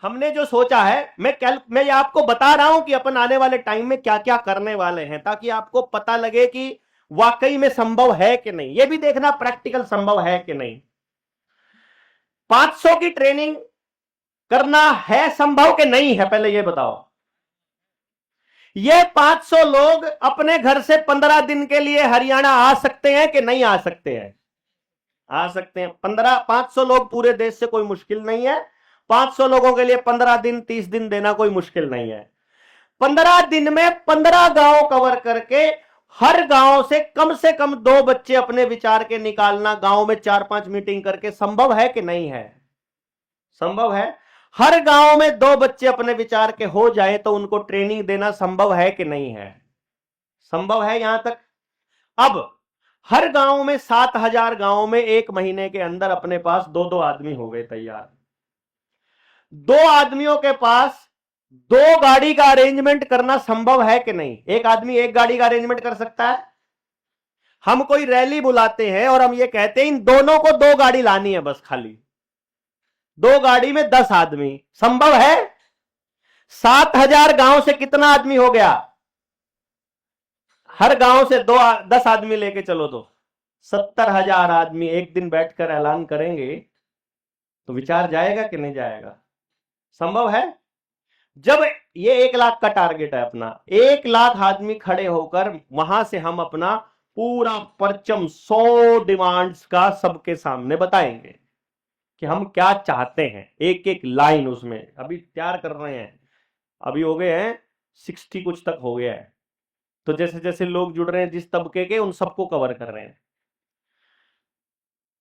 हमने जो सोचा है, मैं ये आपको बता रहा हूं कि अपन आने वाले टाइम में क्या क्या करने वाले हैं, ताकि आपको पता लगे कि वाकई में संभव है कि नहीं। ये भी देखना प्रैक्टिकल संभव है कि नहीं। 500 की ट्रेनिंग करना है संभव कि नहीं है, पहले ये बताओ। ये 500 लोग अपने घर से 15 दिन के लिए हरियाणा आ सकते हैं कि नहीं आ सकते हैं? आ सकते हैं। 500 लोग पूरे देश से, कोई मुश्किल नहीं है। 500 लोगों के लिए 15 दिन 30 दिन देना कोई मुश्किल नहीं है। 15 दिन में 15 गांव कवर करके हर गांव से कम 2 बच्चे अपने विचार के निकालना, गांव में 4-5 मीटिंग करके, संभव है कि नहीं है? संभव है। हर गांव में 2 बच्चे अपने विचार के हो जाए तो उनको ट्रेनिंग देना संभव है कि नहीं है? संभव है यहां तक। अब हर गांव में 7,000 गांव में 1 महीने के अंदर अपने पास 2-2 आदमी हो गए तैयार। 2 आदमियों के पास 2 गाड़ी का अरेंजमेंट करना संभव है कि नहीं? एक आदमी 1 गाड़ी का अरेंजमेंट कर सकता है। हम कोई रैली बुलाते हैं और हम ये कहते हैं इन दोनों को 2 गाड़ी लानी है, बस खाली 2 गाड़ी में 10 आदमी। संभव है? 7,000 गांव से कितना आदमी हो गया? हर गांव से 10 आदमी लेके चलो तो 70,000 आदमी एक दिन बैठकर ऐलान करेंगे तो विचार जाएगा कि नहीं जाएगा? संभव है। जब ये 1 लाख का टारगेट है अपना, 1 लाख आदमी खड़े होकर वहां से हम अपना पूरा परचम 100 डिमांड्स का सबके सामने बताएंगे कि हम क्या चाहते हैं। एक एक लाइन उसमें अभी तैयार कर रहे हैं। अभी हो गए हैं 60 कुछ तक हो गया है। तो जैसे जैसे लोग जुड़ रहे हैं जिस तबके के, उन सबको कवर कर रहे हैं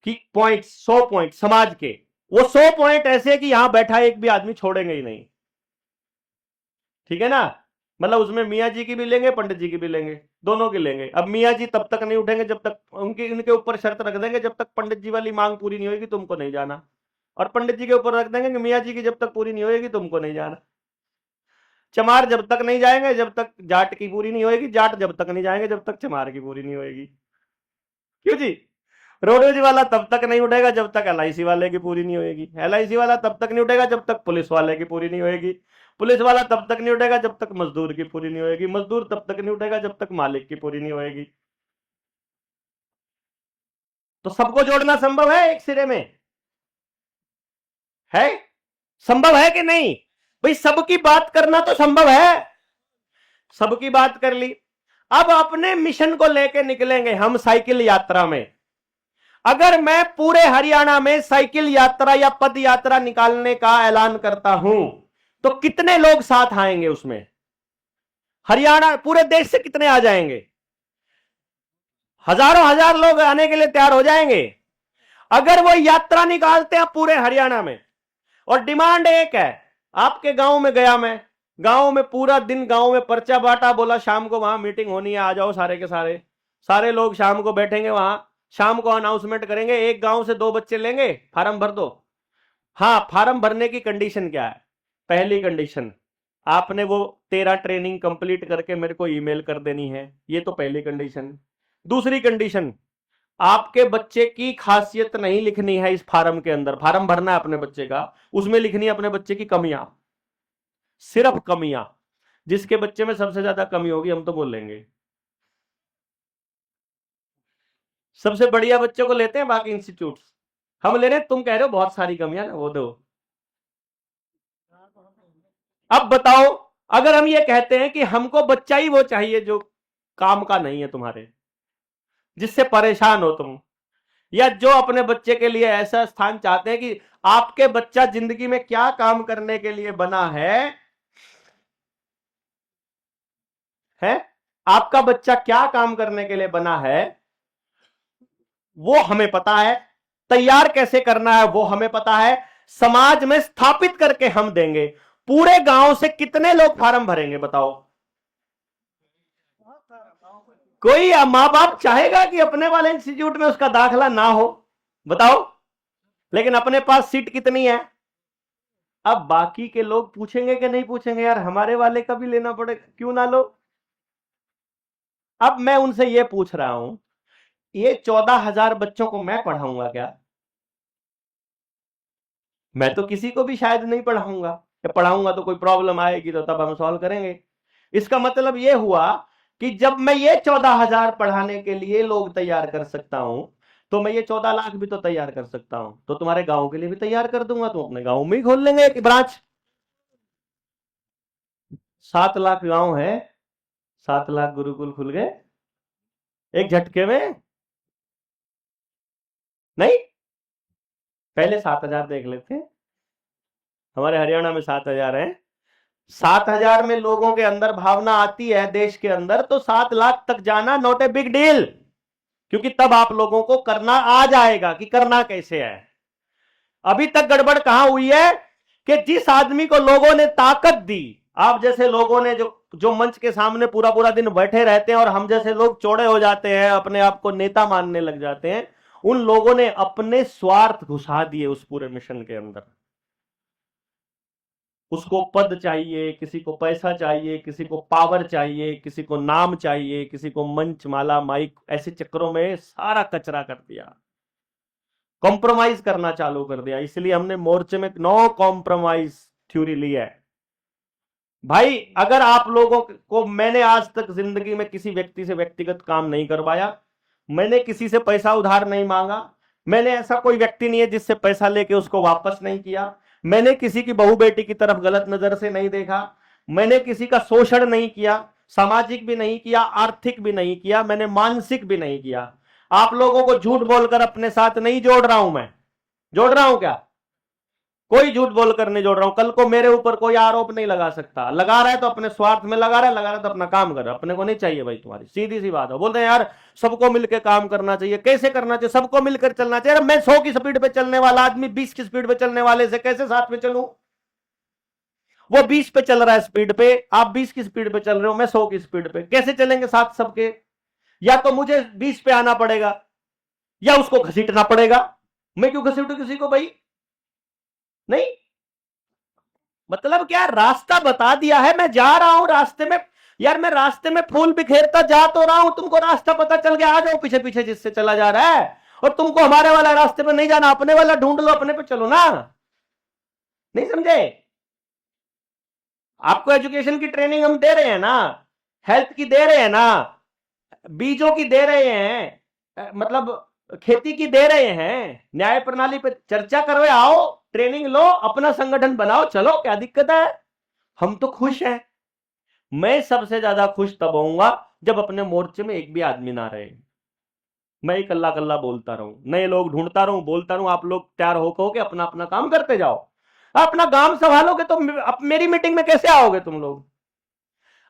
कि पॉइंट 100 पॉइंट समाज के, वो 100 पॉइंट ऐसे कि यहां बैठा एक भी आदमी छोड़ेंगे ही नहीं। ठीक है ना? मतलब उसमें मियाँ जी की भी लेंगे, पंडित जी की भी लेंगे, दोनों की लेंगे। अब मियाँ जी तब तक नहीं उठेंगे जब तक उनके ऊपर शर्त रख देंगे, जब तक पंडित जी वाली मांग पूरी नहीं होगी तुमको नहीं जाना। और पंडित जी के ऊपर रख देंगे कि मियाँ जी की जब तक पूरी नहीं होगी तुमको नहीं जाना। चमार जब तक नहीं जाएंगे जब तक जाट की पूरी नहीं होगी, जाट जब तक नहीं जाएंगे जब तक चमार की पूरी नहीं होगी। क्यों जी? रोडवेज वाला तब तक नहीं उठेगा जब तक LIC वाले की पूरी नहीं होगी, LIC वाला तब तक नहीं उठेगा जब तक पुलिस वाले की पूरी नहीं होगी, पुलिस वाला तब तक नहीं उठेगा जब तक मजदूर की पूरी नहीं होगी, मजदूर तब तक नहीं उठेगा जब तक मालिक की पूरी नहीं होगी। तो सबको जोड़ना संभव है एक सिरे में? है? संभव है कि नहीं? भाई सबकी बात करना तो संभव है। सबकी बात कर ली। अब अपने मिशन को लेके निकलेंगे हम साइकिल यात्रा में। अगर मैं पूरे हरियाणा में साइकिल यात्रा या पद यात्रा निकालने का ऐलान करता हूं तो कितने लोग साथ आएंगे उसमें? हरियाणा पूरे देश से कितने आ जाएंगे? हजारों हजार लोग आने के लिए तैयार हो जाएंगे। अगर वो यात्रा निकालते हैं पूरे हरियाणा में और डिमांड एक है, आपके गांव में गया मैं, गांव में पूरा दिन गांव में पर्चा बांटा, बोला शाम को वहां मीटिंग होनी है, आ जाओ सारे के सारे। सारे लोग शाम को बैठेंगे वहां, शाम को अनाउंसमेंट करेंगे, एक गांव से 2 बच्चे लेंगे, फार्म भर दो। हाँ, फार्म भरने की कंडीशन क्या है? पहली कंडीशन, आपने वो 13 ट्रेनिंग कंप्लीट करके मेरे को ईमेल कर देनी है, ये तो पहली कंडीशन। दूसरी कंडीशन, आपके बच्चे की खासियत नहीं लिखनी है इस फार्म के अंदर, फार्म भरना है अपने बच्चे का, उसमें लिखनी है अपने बच्चे की कमियां, सिर्फ कमियां। जिसके बच्चे में सबसे ज्यादा कमी होगी हम तो बोल लेंगे। सबसे बढ़िया बच्चों को लेते हैं बाकी इंस्टीट्यूट, हम ले रहे हैं, तुम कह रहे हो बहुत सारी कमियां ना, वो दो। अब बताओ, अगर हम ये कहते हैं कि हमको बच्चा ही वो चाहिए जो काम का नहीं है तुम्हारे, जिससे परेशान हो तुम, या जो अपने बच्चे के लिए ऐसा स्थान चाहते हैं कि आपके बच्चा जिंदगी में क्या काम करने के लिए बना है आपका बच्चा क्या काम करने के लिए बना है वो हमें पता है, तैयार कैसे करना है वो हमें पता है, समाज में स्थापित करके हम देंगे। पूरे गांव से कितने लोग फार्म भरेंगे बताओ? कोई मां बाप चाहेगा कि अपने वाले इंस्टीट्यूट में उसका दाखला ना हो? बताओ। लेकिन अपने पास सीट कितनी है? अब बाकी के लोग पूछेंगे कि नहीं पूछेंगे, यार हमारे वाले का भी लेना पड़ेगा, क्यों ना लो? अब मैं उनसे यह पूछ रहा हूं, ये 14,000 बच्चों को मैं पढ़ाऊंगा क्या? मैं तो किसी को भी शायद नहीं पढ़ाऊंगा। पढ़ाऊंगा तो कोई प्रॉब्लम आएगी तो तब हम सॉल्व करेंगे। इसका मतलब यह हुआ कि जब मैं ये 14,000 पढ़ाने के लिए लोग तैयार कर सकता हूं, तो मैं ये 14 लाख भी तो तैयार कर सकता हूं, तो तुम्हारे गांव के लिए भी तैयार कर दूंगा, तुम अपने गांव में ही खोल लेंगे एक ब्रांच। 7 लाख गांव है, 7 लाख गुरुकुल खुल गए एक झटके में। नहीं, पहले 7,000 देख लेते हैं। हमारे हरियाणा में 7,000 है। 7,000 में लोगों के अंदर भावना आती है देश के अंदर, तो 7 लाख तक जाना नॉट ए बिग डील, क्योंकि तब आप लोगों को करना आ जाएगा कि करना कैसे है। अभी तक गड़बड़ कहां हुई है कि जिस आदमी को लोगों ने ताकत दी, आप जैसे लोगों ने जो मंच के सामने पूरा पूरा दिन बैठे रहते हैं और हम जैसे लोग चौड़े हो जाते हैं, अपने आप को नेता मानने लग जाते हैं, उन लोगों ने अपने स्वार्थ घुसा दिए उस पूरे मिशन के अंदर। उसको पद चाहिए, किसी को पैसा चाहिए, किसी को पावर चाहिए, किसी को नाम चाहिए, किसी को मंच, माला, माइक, ऐसे चक्करों में सारा कचरा कर दिया, कॉम्प्रोमाइज करना चालू कर दिया। इसलिए हमने मोर्चे में नो कॉम्प्रोमाइज थ्योरी ली है। भाई अगर आप लोगों को, मैंने आज तक जिंदगी में किसी व्यक्ति से व्यक्तिगत काम नहीं करवाया, मैंने किसी से पैसा उधार नहीं मांगा, मैंने ऐसा कोई व्यक्ति नहीं है जिससे पैसा लेके उसको वापस नहीं किया, मैंने किसी की बहू बेटी की तरफ गलत नजर से नहीं देखा, मैंने किसी का शोषण नहीं किया, सामाजिक भी नहीं किया, आर्थिक भी नहीं किया, मैंने मानसिक भी नहीं किया। आप लोगों को झूठ बोलकर अपने साथ नहीं जोड़ रहा हूं, मैं जोड़ रहा हूं क्या? कोई झूठ बोलकर नहीं जोड़ रहा हूं। कल को मेरे ऊपर कोई आरोप नहीं लगा सकता। लगा रहा है तो अपने स्वार्थ में लगा रहा है, लगा रहा है तो अपना काम कर रहा है। अपने को नहीं चाहिए भाई तुम्हारी, सीधी सी बात है। बोलते हैं यार सबको मिलकर काम करना चाहिए, कैसे करना चाहिए? सबको मिलकर चलना चाहिए। मैं 100 की स्पीड पे चलने वाला आदमी 20 की स्पीड पे चलने वाले से कैसे साथ में चलूं? वो 20 पे चल रहा है स्पीड पे, आप 20 की स्पीड पे चल रहे हो, मैं 100 की स्पीड पे, कैसे चलेंगे साथ सबके? या तो मुझे 20 पे आना पड़ेगा या उसको घसीटना पड़ेगा। मैं क्यों घसीटू किसी को भाई? नहीं, मतलब क्या, रास्ता बता दिया है, मैं जा रहा हूं रास्ते में। यार मैं रास्ते में फूल बिखेरता जा तो रहा हूं, तुमको रास्ता पता चल गया, आ जाओ पीछे पीछे जिससे चला जा रहा है। और तुमको हमारे वाला रास्ते पे नहीं जाना, अपने वाला ढूंढ लो, अपने पे चलो ना। नहीं समझे? आपको एजुकेशन की ट्रेनिंग हम दे रहे हैं ना, हेल्थ की दे रहे हैं ना, बीजों की दे रहे हैं, मतलब खेती की दे रहे हैं, न्याय प्रणाली पे चर्चा करो, आओ ट्रेनिंग लो, अपना संगठन बनाओ, चलो क्या दिक्कत है? हम तो खुश हैं। मैं सबसे ज्यादा खुश तब होऊंगा जब अपने मोर्चे में एक भी आदमी ना रहे, मैं ही कल्ला कल्ला बोलता रहूं, नए लोग ढूंढता रहूं, बोलता रहूं, आप लोग तैयार होके अपना अपना काम करते जाओ। अपना गांव संभालोगे तो मेरी मीटिंग में कैसे आओगे तुम लोग?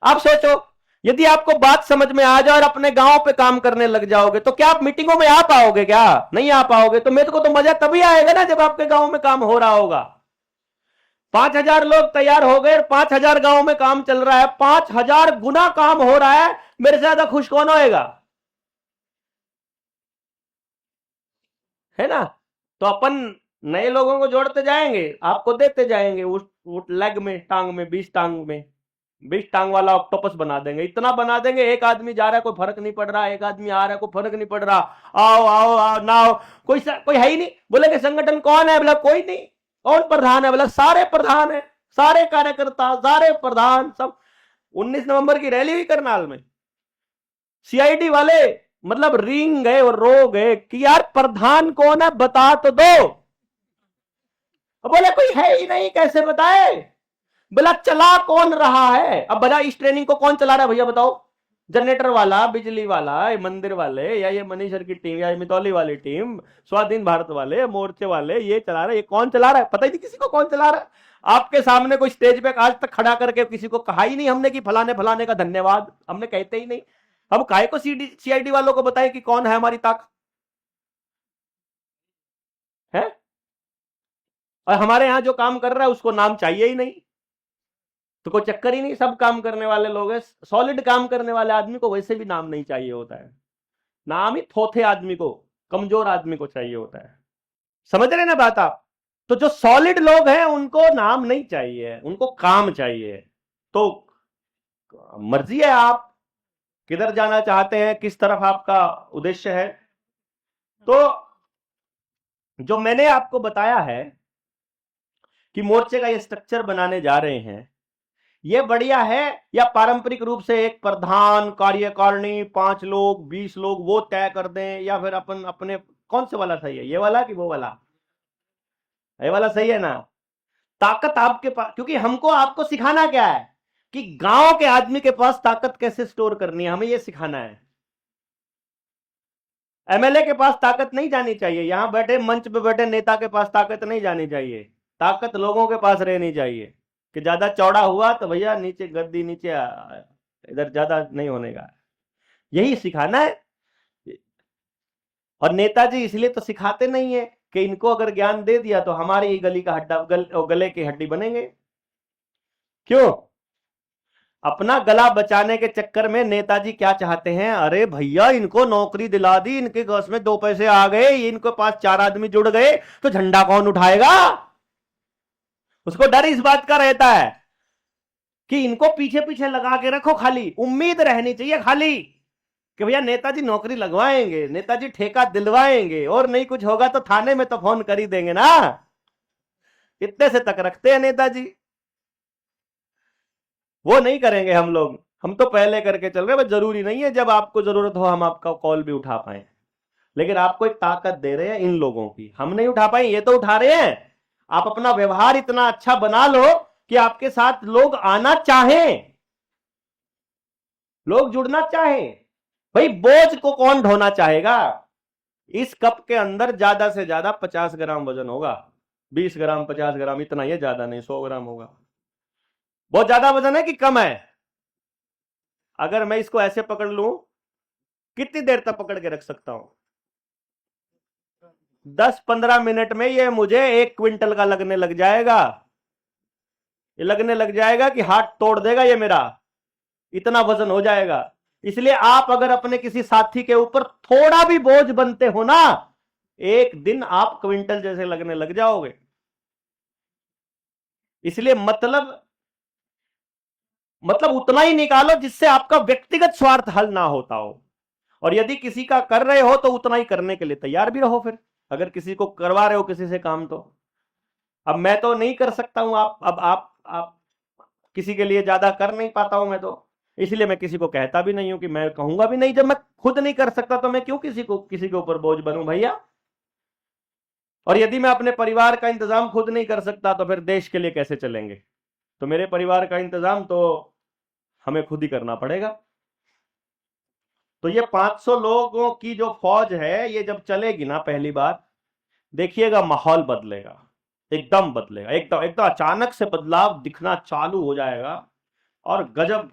आप सोचो, यदि आपको बात समझ में आ जाए और अपने गांव पे काम करने लग जाओगे तो क्या आप मीटिंगों में आ पाओगे? क्या नहीं आ पाओगे? तो मेरे को तो मजा तभी आएगा ना जब आपके गांव में काम हो रहा होगा। 5,000 लोग तैयार हो गए, 5,000 गांव में काम चल रहा है, 5,000 गुना काम हो रहा है, मेरे से ज्यादा खुश कौन होएगा? है ना? तो अपन नए लोगों को जोड़ते जाएंगे, आपको देते जाएंगे, उस लेग में, टांग में, 20 टांग में 20 टांग वाला ऑक्टोपस बना देंगे। इतना बना देंगे, एक आदमी जा रहा है कोई फर्क नहीं पड़ रहा, एक आदमी आ रहा है कोई फर्क नहीं पड़ रहा, आओ आओ आओ ना आओ, कोई है ही नहीं। बोलेंगे संगठन कौन है? बोला कोई नहीं। कौन प्रधान है? बोला सारे प्रधान है, सारे कार्यकर्ता, सारे प्रधान सब। 19 नवंबर की रैली हुई करनाल में, सीआईडी वाले मतलब रिंग गए और रो गए कि यार प्रधान कौन है बता तो दो। बोले कोई है ही नहीं, कैसे बताए? बोला चला कौन रहा है? अब बता, इस ट्रेनिंग को कौन चला रहा है भैया बताओ? जनरेटर वाला, बिजली वाला, मंदिर वाले, या ये मनीषर की टीम, या मितौली वाली टीम, स्वाधीन भारत वाले, मोर्चे वाले, ये चला रहे, ये कौन चला रहा है? पता ही नहीं किसी को कौन चला रहा है। आपके सामने कोई स्टेज पे आज तक खड़ा करके किसी को कहा ही नहीं हमने कि फलाने फलाने का धन्यवाद, हमने कहते ही नहीं। हम काहे को सीआईडी वालों को बताएं कि कौन है हमारी ताकत है? और हमारे यहां जो काम कर रहा है उसको नाम चाहिए ही नहीं, तो कोई चक्कर ही नहीं। सब काम करने वाले लोग हैं, सॉलिड काम करने वाले आदमी को वैसे भी नाम नहीं चाहिए होता है, नाम ही थोथे आदमी को, कमजोर आदमी को चाहिए होता है। समझ रहे ना बात आप? तो जो सॉलिड लोग हैं उनको नाम नहीं चाहिए, उनको काम चाहिए। तो मर्जी है आप किधर जाना चाहते हैं, किस तरफ आपका उद्देश्य है। तो जो मैंने आपको बताया है कि मोर्चे का ये स्ट्रक्चर बनाने जा रहे हैं, ये बढ़िया है, या पारंपरिक रूप से एक प्रधान, कार्यकारिणी, 5 लोग 20 लोग वो तय कर दें, या फिर अपन अपने, कौन से वाला सही है, ये वाला कि वो वाला? ये वाला सही है ना? ताकत आपके पास, क्योंकि हमको आपको सिखाना क्या है कि गांव के आदमी के पास ताकत कैसे स्टोर करनी है, हमें यह सिखाना है। एमएलए के पास ताकत नहीं जानी चाहिए, यहां बैठे मंच पे बैठे नेता के पास ताकत नहीं जानी चाहिए, ताकत लोगों के पास रहनी चाहिए कि ज्यादा चौड़ा हुआ तो भैया नीचे गद्दी, नीचे इधर ज्यादा नहीं होने का, यही सिखाना है। और नेताजी इसलिए तो सिखाते नहीं है कि इनको अगर ज्ञान दे दिया तो हमारी ही गली का हड्डा, गले की हड्डी बनेंगे। क्यों? अपना गला बचाने के चक्कर में नेताजी क्या चाहते हैं, अरे भैया इनको नौकरी दिला दी, इनके गस में 2 पैसे आ गए, इनके पास 4 आदमी जुड़ गए, तो झंडा कौन उठाएगा? उसको डर इस बात का रहता है कि इनको पीछे पीछे लगा के रखो, खाली उम्मीद रहनी चाहिए खाली कि भैया नेताजी नौकरी लगवाएंगे, नेताजी ठेका दिलवाएंगे, और नहीं कुछ होगा तो थाने में तो फोन कर ही देंगे ना। इतने से तक रखते हैं नेताजी, वो नहीं करेंगे हम लोग, हम तो पहले करके चल रहे हैं। जरूरी नहीं है जब आपको जरूरत हो हम आपका कॉल भी उठा पाए, लेकिन आपको एक ताकत दे रहे हैं इन लोगों की, हम नहीं उठा पाए, ये तो उठा रहे हैं। आप अपना व्यवहार इतना अच्छा बना लो कि आपके साथ लोग आना चाहें, लोग जुड़ना चाहें। भाई बोझ को कौन ढोना चाहेगा? इस कप के अंदर ज्यादा से ज्यादा 50 ग्राम वजन होगा, 20 ग्राम 50 ग्राम, इतना, ये ज्यादा नहीं, 100 ग्राम होगा। बहुत ज्यादा वजन है कि कम है? अगर मैं इसको ऐसे पकड़ लूं, कितनी देर तक पकड़ के रख सकता हूं? 10-15 मिनट में ये मुझे 1 क्विंटल का लगने लग जाएगा, ये लगने लग जाएगा कि हाथ तोड़ देगा ये मेरा, इतना वजन हो जाएगा। इसलिए आप अगर अपने किसी साथी के ऊपर थोड़ा भी बोझ बनते हो ना, एक दिन आप क्विंटल जैसे लगने लग जाओगे। इसलिए मतलब उतना ही निकालो जिससे आपका व्यक्तिगत स्वार्थ हल ना होता हो, और यदि किसी का कर रहे हो तो उतना ही करने के लिए तैयार भी रहो। फिर अगर किसी को करवा रहे हो किसी से काम, तो अब मैं तो नहीं कर सकता हूं, आप किसी के लिए ज्यादा कर नहीं पाता हूं मैं, तो इसलिए मैं किसी को कहता भी नहीं हूं, कि मैं कहूंगा भी नहीं, जब मैं खुद नहीं कर सकता तो मैं क्यों किसी के ऊपर बोझ बनूं भैया। और यदि मैं अपने परिवार का इंतजाम खुद नहीं कर सकता तो फिर देश के लिए कैसे चलेंगे? तो मेरे परिवार का इंतजाम तो हमें खुद ही करना पड़ेगा। तो ये 500 लोगों की जो फौज है, ये जब चलेगी ना, पहली बात देखिएगा माहौल बदलेगा, एकदम बदलेगा, एकदम एकदम अचानक से बदलाव दिखना चालू हो जाएगा, और गजब